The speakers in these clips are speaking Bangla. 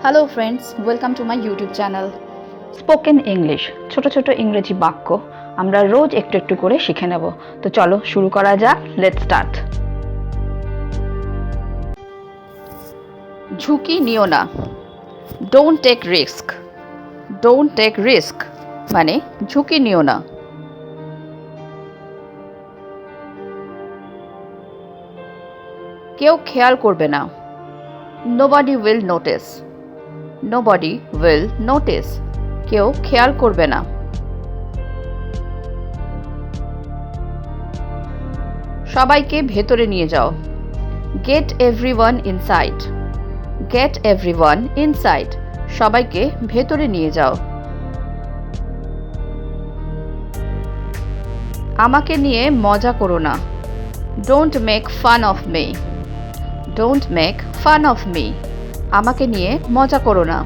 Hello friends, welcome to my YouTube channel spoken English. ছোট ছোট ইংরেজি বাক্য আমরা রোজ একটু একটু করে শিখে নেব। তো চলো শুরু করা যাক। Let's start. ঝুঁকি নিও না, don't take risk. Don't take risk মানে ঝুঁকি নিও না। কেউ খেয়াল করবে না, nobody will notice. Nobody will notice, কেউ খেয়াল করবে না। সবাইকে ভেতরে নিয়ে যাও, get everyone inside. Get everyone inside, সবাইকে ভেতরে নিয়ে যাও। আমাকে নিয়ে মজা করো না, don't make fun of me. Don't make fun of me, আমাকে নিয়ে মজা করো না।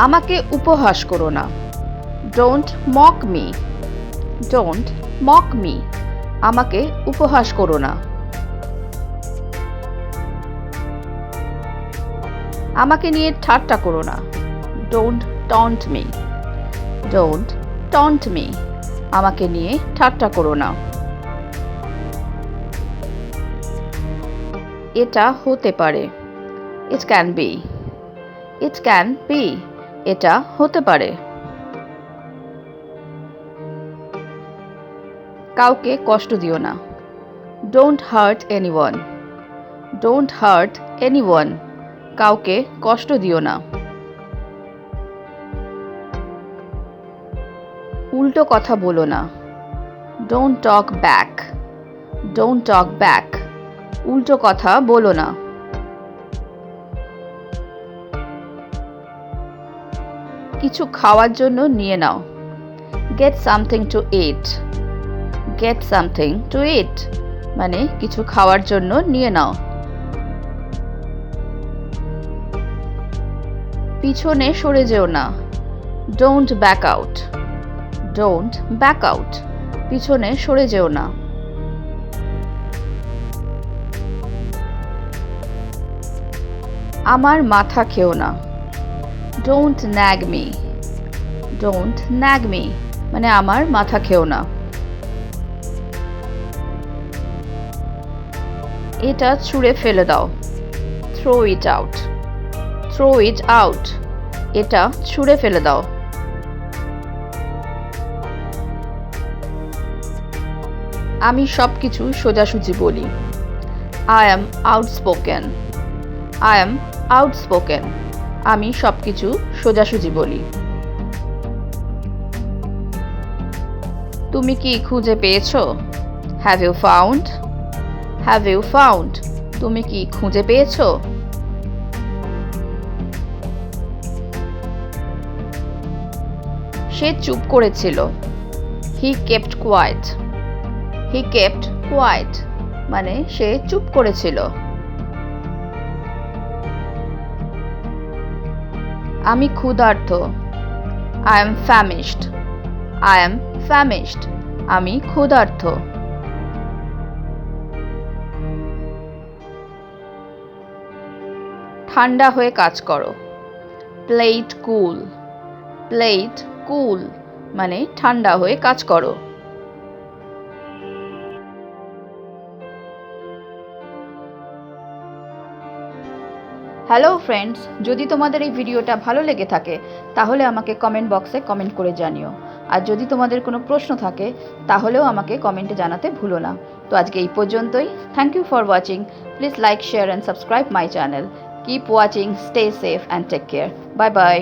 আমাকে উপহাস করো না, don't mock me. Don't mock me, আমাকে উপহাস করো না। আমাকে নিয়ে ঠাট্টা করো না, don't taunt me. Don't taunt me, আমাকে নিয়ে ঠাট্টা করো না। এটা হতে পারে, it can be. It can be, এটা হতে পারে। কাউকে কষ্ট দিও না, don't heart anyone. Don't heart anyone, কাউকে কষ্ট দিও না। উল্টো কথা বলো না, don't talk back. Don't talk back, উল্টো কথা বলো না। কিছু খাওয়ার জন্য নিয়ে নাও, get something to eat. Get something to eat মানে কিছু খাওয়ার জন্য নিয়ে নাও। পিছনে সরে যেও না, don't back out. Don't back out, পিছনে সরে যেও না। আমার মাথা খেও না, don't nag me. Don't nag me মানে আমার মাথা খেও না। এটা ছুঁড়ে ফেলে দাও, throw it out. Throw it out, এটা ছুঁড়ে ফেলে দাও। আমি সব কিছু সোজাসুজি বলি, I am outspoken. I am outspoken, আমি সব কিছু সোজাসুজি বলি। তুমি কি খুঁজে পেয়েছো? Have you found? Have you found, তুমি কি খুঁজে পেয়েছো? সে চুপ করেছিল, he kept quiet. He kept quiet মানে সে চুপ করেছিল। আমি ক্ষুধার্ত, I am famished. I am famished, আমি ক্ষুধার্ত। ঠান্ডা হয়ে কাজ করো, play it cool. Play it কুল মানে ঠান্ডা হয়ে কাজ করো। হ্যালো ফ্রেন্ডস, যদি তোমাদের এই ভিডিওটা ভালো লেগে থাকে তাহলে আমাকে কমেন্ট বক্সে কমেন্ট করে জানিও। আর যদি তোমাদের কোনো প্রশ্ন থাকে তাহলেও আমাকে কমেন্টে জানাতে ভুলো না। তো আজকে এই পর্যন্তই। Thank you for watching. Please like, share and subscribe my channel. Keep watching, stay safe and take care. Bye by.